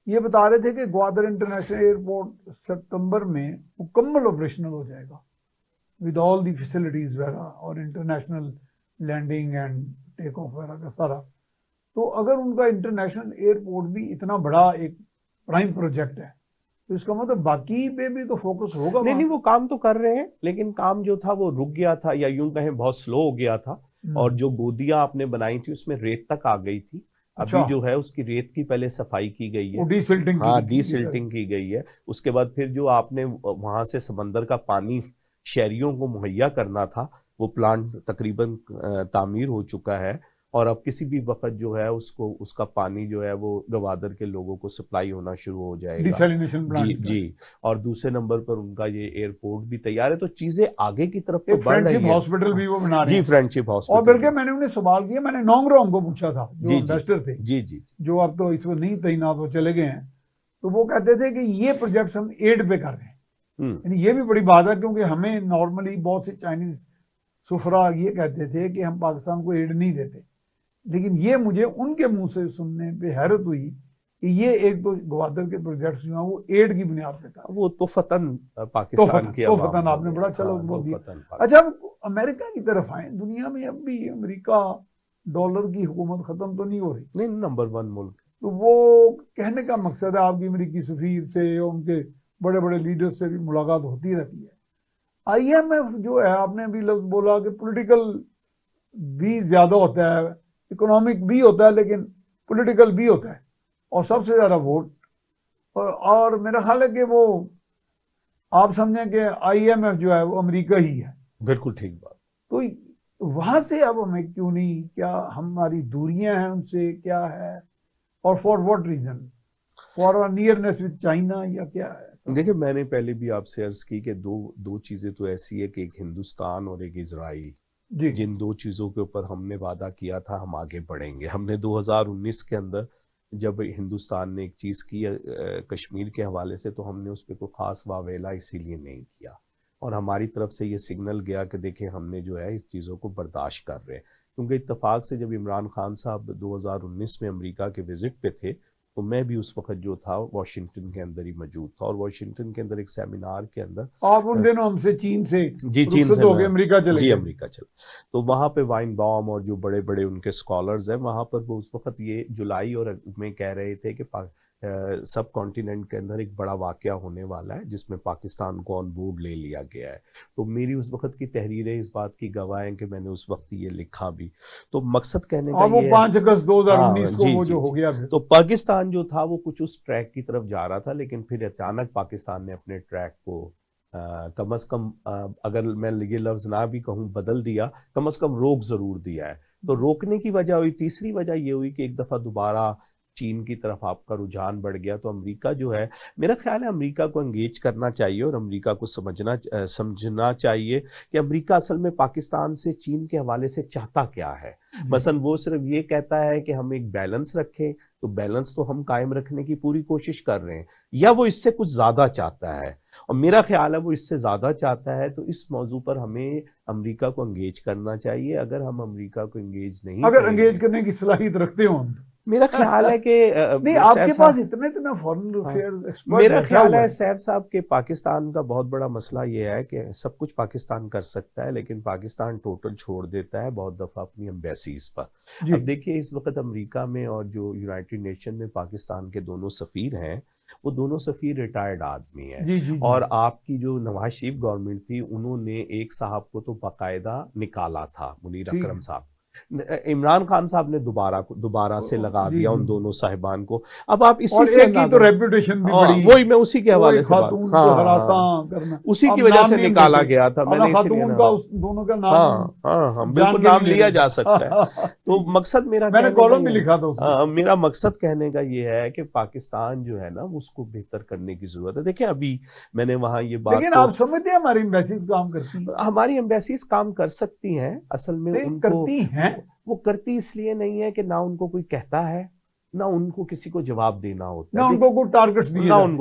ये बता रहे थे कि ग्वादर इंटरनेशनल एयरपोर्ट सितंबर में मुकम्मल ऑपरेशनल हो जाएगा विद ऑल दी फैसिलिटीज वगैरह और international landing and take off वगैरह का सारा। तो अगर उनका इंटरनेशनल एयरपोर्ट भी इतना बड़ा एक प्राइम प्रोजेक्ट है तो इसका मतलब बाकी पे भी तो फोकस होगा। नहीं, वो काम तो कर रहे हैं, लेकिन काम जो था वो रुक गया था, या यूं कहें बहुत स्लो हो गया था। और जो गोदियां आपने बनाई थी उसमें रेत तक आ गई थी। अभी जो है उसकी रेत की पहले सफाई की गई है, डीसिल्टिंग की गई है। उसके बाद फिर जो आपने वहां से समंदर का पानी शहरियों को मुहैया करना था, वो प्लांट तकरीबन तामीर हो चुका है, और अब किसी भी वक्त जो है उसका पानी जो है वो गवादर के लोगों को सप्लाई होना शुरू हो जाएगा। डिसैलिनेशन प्लांट जी। और दूसरे नंबर पर उनका ये एयरपोर्ट भी तैयार है, तो चीजें आगे की तरफ तो बढ़ रही है। हॉस्पिटल भी वो बना रहे हैं। जी, फ्रेंडशिप हॉस्पिटल। और बल्कि मैंने उन्हें सवाल किया, मैंने नोंगरोंग को पूछा था जो इन्वेस्टर थे, जी, जो अब तो इस वक्त नहीं तैनात हो चले गए हैं, तो वो कहते थे कि ये प्रोजेक्ट हम एड पे कर रहे हैं। यानी ये भी बड़ी बात है, क्योंकि हमें नॉर्मली बहुत से चाइनीज सुफरा ये कहते थे कि हम पाकिस्तान को एड नहीं देते, लेकिन ये मुझे उनके मुंह से सुनने पे हैरत हुई कि ये एक तो गवादर के प्रोजेक्ट्स जो हैं वो एड की बुनियाद पे था। वो तो फतन पाकिस्तान की तो फतन आपने बड़ा अच्छा बोल दिया। अच्छा, अमेरिका की तरफ आए, दुनिया में अब भी अमेरिका डॉलर की हुकूमत खत्म तो नहीं हो रही? नहीं, नंबर 1 मुल्क। तो वो कहने का मकसद है, आपकी अमेरिकी सफीर से उनके बड़े बड़े लीडर से भी मुलाकात होती रहती है। IMF जो है, आपने भी लफ्ज बोला कि पॉलिटिकल भी ज्यादा होता है, इकोनॉमिक भी होता है, लेकिन पॉलिटिकल भी होता है, और सबसे ज्यादा वोट। और मेरा ख्याल है कि वो आप समझें कि IMF जो है वो अमेरिका ही है। बिल्कुल ठीक बात। तो वहां से अब हमें क्यों नहीं, क्या हमारी दूरियां हैं उनसे, क्या है, और for what reason, for a nearness with China, या क्या है? देखिए, मैंने पहले भी आपसे अर्ज की कि दो चीजें तो ऐसी है कि एक हिंदुस्तान और एक इजराइल, जिन दो चीजों के ऊपर हमने वादा किया था हम आगे बढ़ेंगे। हमने 2019 के अंदर जब हिंदुस्तान ने एक चीज की कश्मीर के हवाले से, तो हमने उस पर कोई खास वावेला इसीलिए नहीं किया, और हमारी तरफ से ये सिग्नल गया कि देखिए हमने जो है इस चीज़ों को बर्दाश्त कर रहे हैं। क्योंकि इत्तेफाक से जब इमरान खान साहब 2019 में अमेरिका के विजिट पे थे, तो मैं भी उस वक्त जो था वाशिंगटन के अंदर ही मौजूद था, और वाशिंगटन के अंदर एक सेमिनार के अंदर आप उन दिनों हमसे चीन से चीन से अमेरिका चले अमेरिका चले, तो वहां पे वाइनबाउम और जो बड़े बड़े उनके स्कॉलर्स हैं वहां पर, वो उस वक्त ये जुलाई और में कह रहे थे कि सब कॉन्टिनेंट के अंदर एक बड़ा वाकया होने वाला है जिसमें पाकिस्तान को ऑन बोर्ड ले लिया गया है। तो मेरी उस वक्त की तहरीरें इस बात की गवाह हैं कि मैंने उस वक्त ये लिखा भी। तो मकसद कहने का वो ये 5 अगस्त 2019 हाँ, को जी वो जी जो हो जी। गया फिर। तो पाकिस्तान जो था वो कुछ उस ट्रैक की तरफ जा रहा था, लेकिन फिर अचानक पाकिस्तान ने अपने ट्रैक को कम से कम अगर मैं ये लफ्ज ना भी कहूँ बदल दिया, कम से कम रोक जरूर दिया है। तो रोकने की वजह हुई, तीसरी वजह ये हुई कि एक दफा दोबारा चीन की तरफ आपका रुझान बढ़ गया। तो अमेरिका जो है, मेरा ख्याल है अमेरिका को एंगेज करना चाहिए और अमेरिका को समझना चाहिए कि अमेरिका असल में पाकिस्तान से चीन के हवाले से चाहता क्या है। मसलन वो सिर्फ ये कहता है कि हम एक बैलेंस रखें, तो बैलेंस तो हम कायम रखने की पूरी कोशिश कर रहे हैं, या वो इससे कुछ ज्यादा चाहता है। और मेरा ख्याल है वो इससे ज्यादा चाहता है। तो इस मौजू पर हमें अमेरिका को एंगेज करना चाहिए। अगर हम अमेरिका को एंगेज नहीं अगर एंगेज करेंगे, करने की सलाहियत रखते हो मेरा ख्याल है कि नहीं, आपके पास इतने फॉरेन अफेयर्स एक्सपर्ट मेरा ख्याल है सैफ साहब के पाकिस्तान का बहुत बड़ा मसला ये है कि सब कुछ पाकिस्तान कर सकता है, लेकिन पाकिस्तान टोटल छोड़ देता है बहुत दफा अपनी एम्बेसीज पर। अब देखिए इस वक्त अमेरिका में और जो यूनाइटेड नेशन में पाकिस्तान के दोनों सफीर हैं, वो दोनों सफीर रिटायर्ड आदमी हैं। जी। और आपकी जो नवाज शरीफ गवर्नमेंट थी, उन्होंने एक साहब को तो बाकायदा निकाला था, मुनीर अकरम साहब। इमरान खान साहब ने दोबारा से लगा दिया उन दोनों साहिबान को। अब आप इसी से एक की तो रेपुटेशन भी बड़ी, वही मैं उसी के हवाले से बात, उसी की वजह से निकाला गया था। मैंने खातून का दोनों का नाम बिल्कुल नाम लिया जा सकता है। तो मकसद मैंने कॉलम भी लिखा था मेरा मकसद कहने का ये है कि पाकिस्तान जो है ना, उसको बेहतर करने की जरूरत है। देखिए अभी मैंने वहां ये बात, लेकिन आप समझते हैं हमारी एम्बेसीज काम करती है? हमारी एम्बेसीज काम कर सकती हैं, असल में उनको करती हैं। वो करती इसलिए नहीं है कि ना उनको कोई कहता है, ना उनको किसी को जवाब देना होता है, ना उनको कोई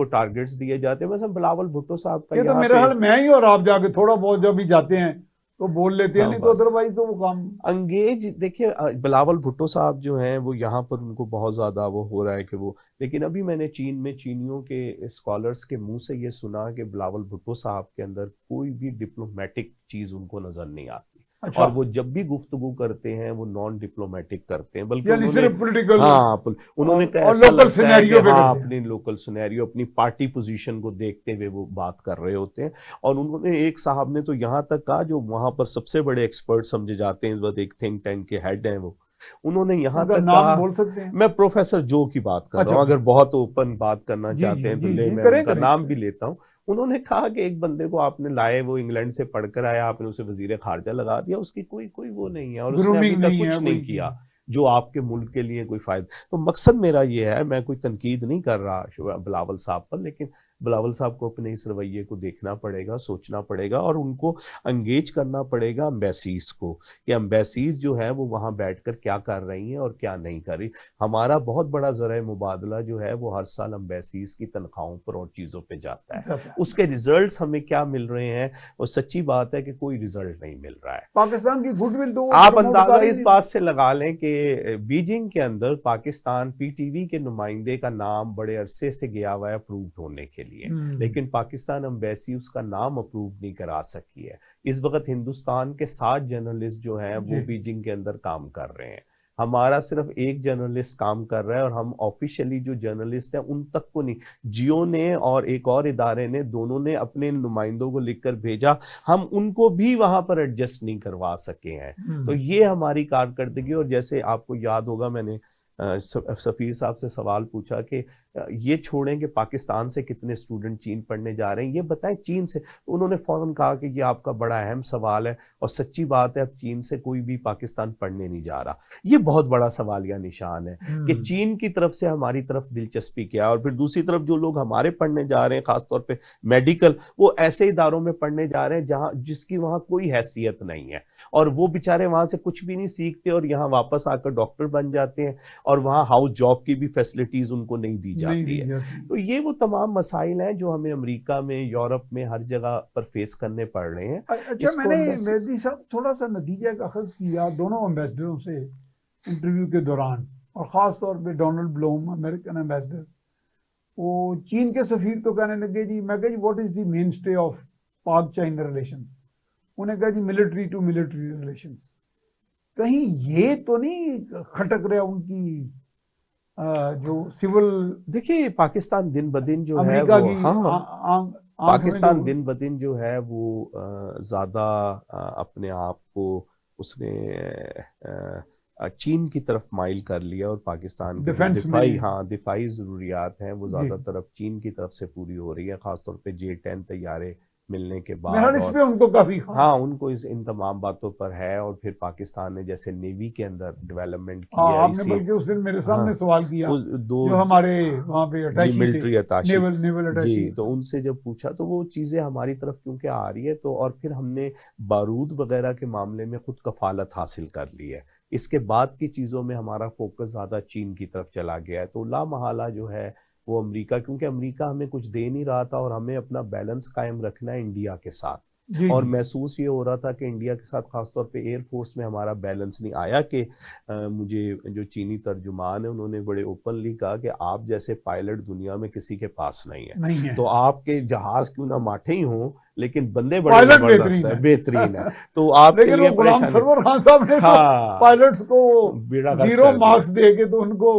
टारगेट्स दिए जाते हैं। वैसे बिलावल भुट्टो साहब का ये तो मेरे ख्याल मैं ही और आप जाके थोड़ा बहुत जब भी जाते हैं तो बोल लेते हैं, नहीं तो अदरवाइज तो वो काम अंगेज। देखिए बिलावल भुट्टो साहब जो हैं वो यहाँ पर उनको बहुत ज्यादा वो हो रहा है कि वो, लेकिन अभी मैंने चीन में चीनियों के स्कॉलर्स के मुंह से ये सुना कि बिलावल भुट्टो साहब के अंदर कोई भी डिप्लोमेटिक चीज उनको नजर नहीं आती। और वो जब भी गुफ्तगू करते हैं वो नॉन डिप्लोमेटिक करते हैं, बल्कि उन्होंने ऐसा लगता है कि अपनी लोकल सिनेरियो, अपनी पार्टी पोजीशन को देखते हुए वो बात कर रहे होते हैं। और उन्होंने, एक साहब ने तो यहाँ तक कहा, जो वहां पर सबसे बड़े एक्सपर्ट समझे जाते हैं इस वक्त, एक थिंक टैंक के हेड हैं वो, उन्होंने यहाँ तक कहा, बोल सकते हैं? मैं प्रोफेसर जो की बात कर रहा हूँ, अगर बहुत ओपन बात करना चाहते हैं तो मैं उनका नाम भी लेता हूँ। उन्होंने कहा कि एक बंदे को आपने लाए, वो इंग्लैंड से पढ़कर आया, आपने उसे वजीर खारजा लगा दिया, उसकी कोई वो नहीं है, और उसने अभी तक कुछ नहीं किया जो आपके मुल्क के लिए कोई फायदा। तो मकसद मेरा ये है, मैं कोई तनकीद नहीं कर रहा बिलावल साहब पर, लेकिन बिलावल साहब को अपने इस रवैये को देखना पड़ेगा, सोचना पड़ेगा, और उनको एंगेज करना पड़ेगा एम्बेसीज को, कि एम्बेसीज जो है वो वहां बैठकर क्या कर रही हैं और क्या नहीं कर रही। हमारा बहुत बड़ा ज़राए मुबादला जो है वो हर साल एम्बेसीज की तनख्वाहों पर और चीजों पर जाता है, उसके रिजल्ट हमें क्या मिल रहे हैं, और सच्ची बात है कि कोई रिजल्ट नहीं मिल रहा है। पाकिस्तान की गुडविल तो आप अंदाजा इस बात से लगा लें कि बीजिंग के अंदर पाकिस्तान पीटीवी के नुमाइंदे का नाम बड़े अरसे से गया हुआ है अप्रूव होने के लिए, लेकिन पाकिस्तान एम्बेसी उसका नाम अप्रूव नहीं करा सकी है। इस वक्त हिंदुस्तान के 7 जर्नलिस्ट जो हैं वो बीजिंग के अंदर काम कर रहे हैं, हमारा सिर्फ एक जर्नलिस्ट काम कर रहा है, और हम ऑफिशियली जो जर्नलिस्ट हैं उन तक को नहीं, जियो ने और एक और इदारे ने, दोनों ने अपने नुमाइंदों को लिखकर भेजा, हम उनको भी वहां पर एडजस्ट नहीं करवा सके हैं। तो ये हमारी कारकर्दगी। और जैसे आपको याद होगा, मैंने सफीर साहब से सवाल पूछा कि ये छोड़ें कि पाकिस्तान से कितने स्टूडेंट चीन पढ़ने जा रहे हैं, ये बताएं चीन से। तो उन्होंने फौरन कहा कि ये आपका बड़ा अहम सवाल है, और सच्ची बात है, अब चीन से कोई भी पाकिस्तान पढ़ने नहीं जा रहा। ये बहुत बड़ा सवालिया निशान है कि चीन की तरफ से हमारी तरफ दिलचस्पी क्या है, और फिर दूसरी तरफ जो लोग हमारे पढ़ने जा रहे हैं, खासतौर पर मेडिकल, वो ऐसे इदारों में पढ़ने जा रहे हैं जहाँ जिसकी वहाँ कोई हैसियत नहीं है, और वो बेचारे वहां से कुछ भी नहीं सीखते, और यहाँ वापस आकर डॉक्टर बन जाते हैं, और वहाँ हाउस जॉब की भी फैसिलिटीज उनको नहीं दी जाती है। तो ये वो तमाम मसाइल हैं जो हमें अमेरिका में, यूरोप में, हर जगह पर फेस करने पड़ रहे हैं। अच्छा, मैंने मेहदी साहब थोड़ा सा नतीजा का अखज़ किया दोनों एम्बेसडरों से इंटरव्यू के दौरान, और ख़ास तौर पे डोनाल्ड ब्लूम अमेरिकन एम्बेसडर, वो चीन के सफ़ीर तो कहने लगे जी, मैं कहा जी what is the mainstay of Pak China relations, उन्हें कहा जी मिलिट्री टू मिलिट्री रिलेशंस। कहीं ये तो नहीं खटक रहा उनकी जो सिविल देखिए पाकिस्तान दिन ब दिन जो है अमेरिका वो की हाँ आंख में पाकिस्तान जो दिन ब दिन जो है वो ज्यादा अपने आप को उसने चीन की तरफ माइल कर लिया और पाकिस्तान के जो डिफेंस में दिफाई जरूरियात हैं वो जी ज्यादातर अब चीन की तरफ से पूरी हो रही है, खासतौर पे J-10 तैयारे मिलने के मेरा बाद। इस और पे उनको काफी हाँ उनको इन तमाम बातों पर है। और फिर पाकिस्तान ने जैसे नेवी के अंदर डेवलपमेंट हाँ की है आपने इसी बल्कि उस दिन मेरे हाँ सामने सवाल किया उस दो जो हमारे वहाँ पे जी अटैची थे, मिलिट्री अताशी नेवल जी, अटैची। तो उनसे जब पूछा तो वो चीजें हमारी तरफ क्योंकि आ रही है तो और फिर हमने बारूद वगैरह के मामले में खुद कफालत हासिल कर ली है। इसके बाद की चीजों में हमारा फोकस ज्यादा चीन की तरफ चला गया है। तो लामहला जो है वो अमेरिका, क्योंकि अमेरिका हमें कुछ दे नहीं रहा था और हमें अपना बैलेंस कायम रखना है इंडिया के साथ। जी और जी महसूस ये हो रहा था कि इंडिया के साथ खासतौर पे एयरफोर्स में हमारा बैलेंस नहीं आया कि मुझे जो चीनी तर्जुमान है उन्होंने बड़े ओपनली कहा कि आप जैसे पायलट दुनिया में किसी के पास नहीं है, नहीं है तो आपके जहाज क्यों ना माठे ही हों लेकिन बंदे बड़े पायलट जबरदस्त है, बेहतरीन है। तो आपके लेकिन लिए वो गुलाम परेशानी सरवर खान साहब ने तो हाँ पायलट्स को बेड़ा गर्क 0 कर दिया। मार्क्स दे के तो उनको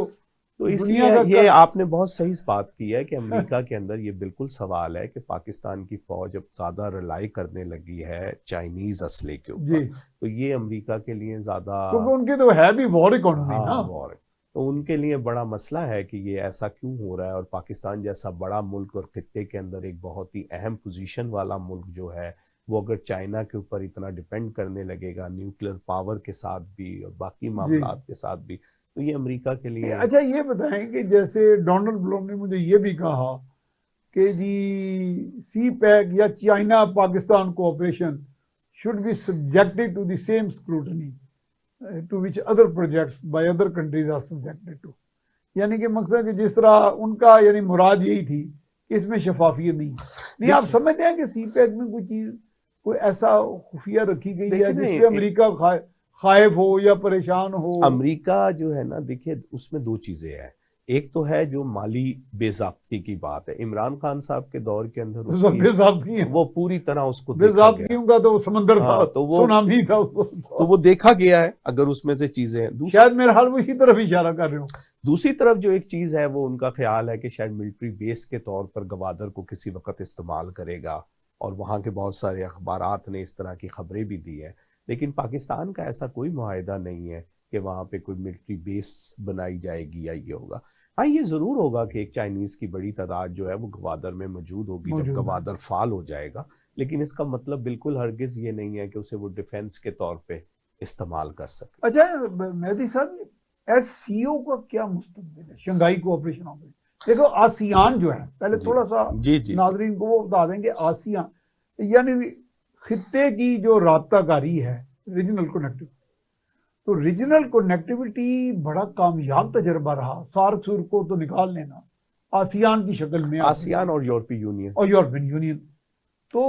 तो दुनिया इसलिए का ये आपने बहुत सही बात की है कि अमेरिका के अंदर ये बिल्कुल सवाल है कि पाकिस्तान की फौज अब ज्यादा रिलाई करने लगी है चाइनीज असले के ऊपर, जी तो ये अमेरिका के लिए ज्यादा क्योंकि उनकी तो है भी वॉर इकोनॉमी ना। हाँ वॉर, तो उनके लिए बड़ा मसला है कि ये ऐसा क्यों हो रहा है। और पाकिस्तान जैसा बड़ा मुल्क और खित्ते के अंदर एक बहुत ही अहम पोजीशन वाला मुल्क जो है वो अगर चाइना के ऊपर इतना डिपेंड करने लगेगा न्यूक्लियर पावर के साथ भी और बाकी जी मामलात के साथ भी, तो ये अमेरिका के लिए अच्छा ये बताएं कि जैसे डोनाल्ड ब्लूम ने मुझे ये भी कहा कि जी सी पैक या China Pakistan cooperation should be subjected to the same scrutiny to which other projects by other countries are subjected to. यानी कि मकसद कि जिस तरह उनका यानी मुराद यही थी कि इसमें शफाफियत नहीं आप समझते हैं कि सी पैक में कोई चीज कोई ऐसा खुफिया रखी गई है जिसपे अमेरिका खाइफ हो या परेशान हो? अमेरिका जो है ना, देखिए उसमें दो चीजें हैं। एक तो है जो माली बेज़ाब्ती की बात है, इमरान खान साहब के दौर के अंदर बेज़ाब्ती वो पूरी तरह उसको देखा गया। का तो समंदर था, तो वो सुनामी था तो वो देखा गया है अगर उसमें से चीजें हैं। शायद मेरे हाल में इसी तरफ इशारा कर रहे हो। दूसरी तरफ जो एक चीज है वो उनका ख्याल है कि शायद मिलिट्री बेस के तौर पर गवादर को किसी वक्त इस्तेमाल करेगा, और वहां के बहुत सारे अखबारात ने इस तरह की खबरें भी दी है। लेकिन पाकिस्तान का ऐसा कोई मुआहिदा नहीं है कि वहां पे कोई मिलिट्री बेस बनाई जाएगी या ये होगा। हाँ ये जरूर होगा कि एक चाइनीज की बड़ी तादाद जो है वो गवादर में मौजूद होगी जब गवादर फाल हो जाएगा, लेकिन इसका मतलब बिल्कुल हरगिज ये नहीं है कि उसे वो डिफेंस के तौर पे इस्तेमाल कर सके। अच्छा मेहदी साहब, SCO का क्या मुस्तकबिल है? शंघाई कोऑपरेशन ऑर्गेनाइजेशन, देखो आसियान जो है, पहले थोड़ा सा नाजरीन को वो बता देंगे। आसियान यानी खित्ते की जो राब्ताकारी है, रीजनल कनेक्टिविटी। तो रीजनल कनेक्टिविटी बड़ा कामयाब तजर्बा रहा। सार्क सुर को तो निकाल लेना, आसियान की शक्ल में, आसियान और यूरोपियन यूनियन। तो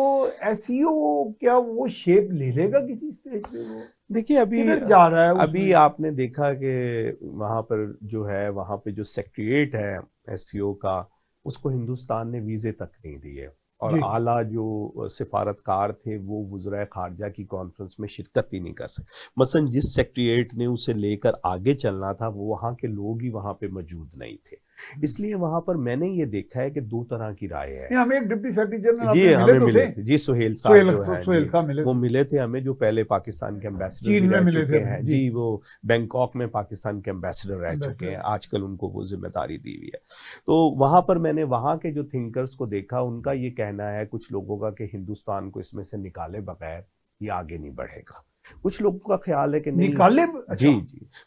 SCO क्या वो शेप ले लेगा किसी स्टेज पे? वो देखिए अभी जा रहा है अभी आपने देखा कि वहां पर जो है वहां पे जो सेक्रेटरीट है SCO का, उसको हिंदुस्तान ने वीजे तक नहीं दिए, और आला जो सिफारतकार थे वो वज़राए खारजा की कॉन्फ्रेंस में शिरकत ही नहीं कर सके। मसलन जिस सेक्रेटरीट ने उसे लेकर आगे चलना था वो वहाँ के लोग ही वहाँ पे मौजूद नहीं थे। इसलिए वहां पर मैंने ये देखा है कि दो तरह की राय है। हमें एक डिप्टी सेक्रेटरी जनरल जी हमें मिले थे जी, सुहेल साहब जो है वो मिले थे हमें, जो पहले पाकिस्तान के एम्बेसडर भी रह चुके हैं जी, वो बैंकॉक में पाकिस्तान के एम्बेसडर रह चुके हैं, आजकल उनको वो जिम्मेदारी दी हुई है। तो वहां पर मैंने वहां के जो थिंकर्स को देखा, उनका ये कहना है कुछ लोगों का कि हिंदुस्तान को इसमें से निकाले बगैर ये आगे नहीं बढ़ेगा। कुछ लोगों का ख्याल है कि नहीं निकाले, जी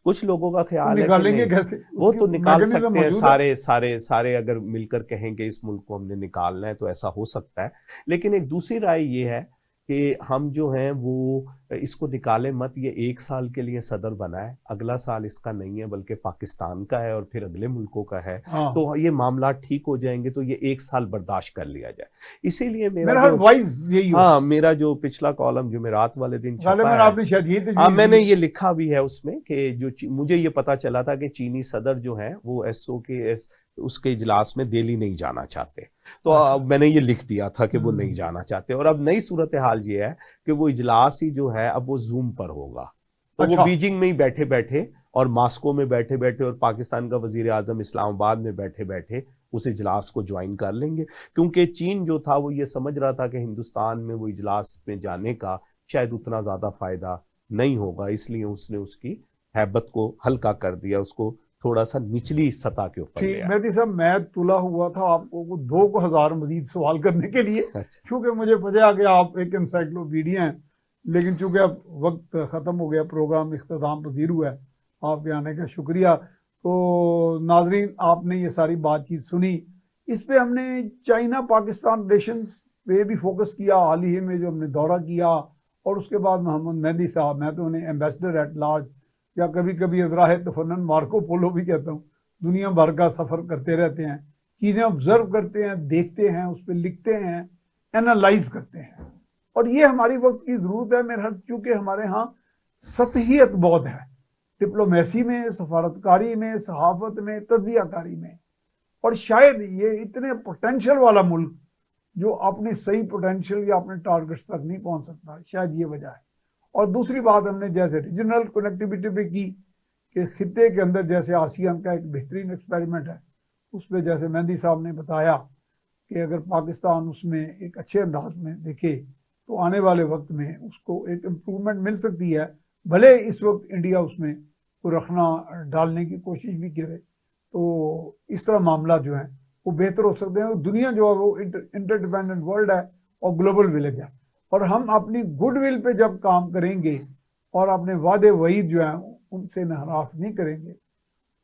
कुछ लोगों का ख्याल है कि कैसे? वो तो निकाल सकते हैं, सारे अगर मिलकर कहेंगे इस मुल्क को हमने निकालना है तो ऐसा हो सकता है। लेकिन एक दूसरी राय ये है कि हम जो हैं वो इसको निकाले मत, ये 1 साल के लिए सदर बना है, अगला साल इसका नहीं है बल्कि पाकिस्तान का है और फिर अगले मुल्कों का है। तो ये मामला ठीक हो जाएंगे तो ये 1 साल बर्दाश्त कर लिया जाए। इसीलिए मेरा जो पिछला कॉलम जुमेरात वाले दिन छपा है, मैंने ये लिखा भी है उसमें कि जो मुझे ये पता चला था कि चीनी सदर जो है वो SO के उसके इजलास में दिल्ली नहीं जाना चाहते, तो अब मैंने ये लिख दिया था कि वो नहीं जाना चाहते। और अब नई सूरत हाल ये है कि वो इजलास ही जो है अब वो जूम पर होगा, तो वो बीजिंग में ही बैठे बैठे और मास्को में बैठे बैठे और पाकिस्तान का वजीर आजम इस्लामाबाद में बैठे बैठे उस इजलास को ज्वाइन कर लेंगे, क्योंकि चीन जो था वो ये समझ रहा था कि हिंदुस्तान में वो इजलास में जाने का शायद उतना ज्यादा फायदा नहीं होगा, इसलिए उसने उसकी हैबत को हल्का कर दिया, उसको थोड़ा सा निचली सतह के ऊपर ले ठीक, आया। मेहदी साहब मैं तुला हुआ था आपको 2000 मजीद सवाल करने के लिए, अच्छा। क्योंकि मुझे पता है कि आप एक इंसाइक्लोपीडिया हैं, लेकिन चूंकि अब वक्त ख़त्म हो गया, प्रोग्राम इख्तिताम पजीर हुआ है, आपके आने का शुक्रिया। तो नाजरीन, आपने ये सारी बातचीत सुनी, इस पे हमने चाइना पाकिस्तान रिलेशंस पे भी फोकस किया, हाल ही में जो हमने दौरा किया, और उसके बाद मोहम्मद मेहदी साहब, मैं तो उन्हें एम्बेसडर एट लार्ज या कभी कभी अजराह तफन्नन मार्को पोलो भी कहता हूँ, दुनिया भर का सफ़र करते रहते हैं, चीज़ें ऑब्जर्व करते हैं, देखते हैं, उस पर लिखते हैं, एनालाइज करते हैं, और ये हमारी वक्त की ज़रूरत है मेरे, चूँकि हमारे यहाँ सतहियत बहुत है, डिप्लोमेसी में, सफारतकारी में, सहाफ़त में, तज्जियाकारी में, और शायद ये इतने पोटेंशियल वाला मुल्क जो अपने सही पोटेंशियल या अपने टारगेट्स तक नहीं पहुंच सकता, शायद ये वजह है। और दूसरी बात हमने जैसे रीजनल कनेक्टिविटी पे की कि खित्ते के अंदर जैसे आसियान का एक बेहतरीन एक्सपेरिमेंट है, उस पर जैसे मेहदी साहब ने बताया कि अगर पाकिस्तान उसमें एक अच्छे अंदाज में देखे तो आने वाले वक्त में उसको एक इम्प्रूवमेंट मिल सकती है, भले इस वक्त इंडिया उसमें को रखना डालने की कोशिश भी करे, तो इस तरह मामला जो है वो बेहतर हो सकते हैं। दुनिया जो है वो इंटरडिपेंडेंट वर्ल्ड है और ग्लोबल विलेज है, और हम अपनी गुडविल पे जब काम करेंगे और अपने वादे वईद जो है उनसे नाराज नहीं करेंगे,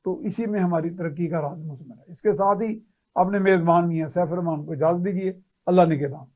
तो इसी में हमारी तरक्की का राज मुज़म्मिन है। इसके साथ ही अपने मेज़बान मियां सैफ रहमान को इजाज़त दीजिए। अल्लाह निगहबान।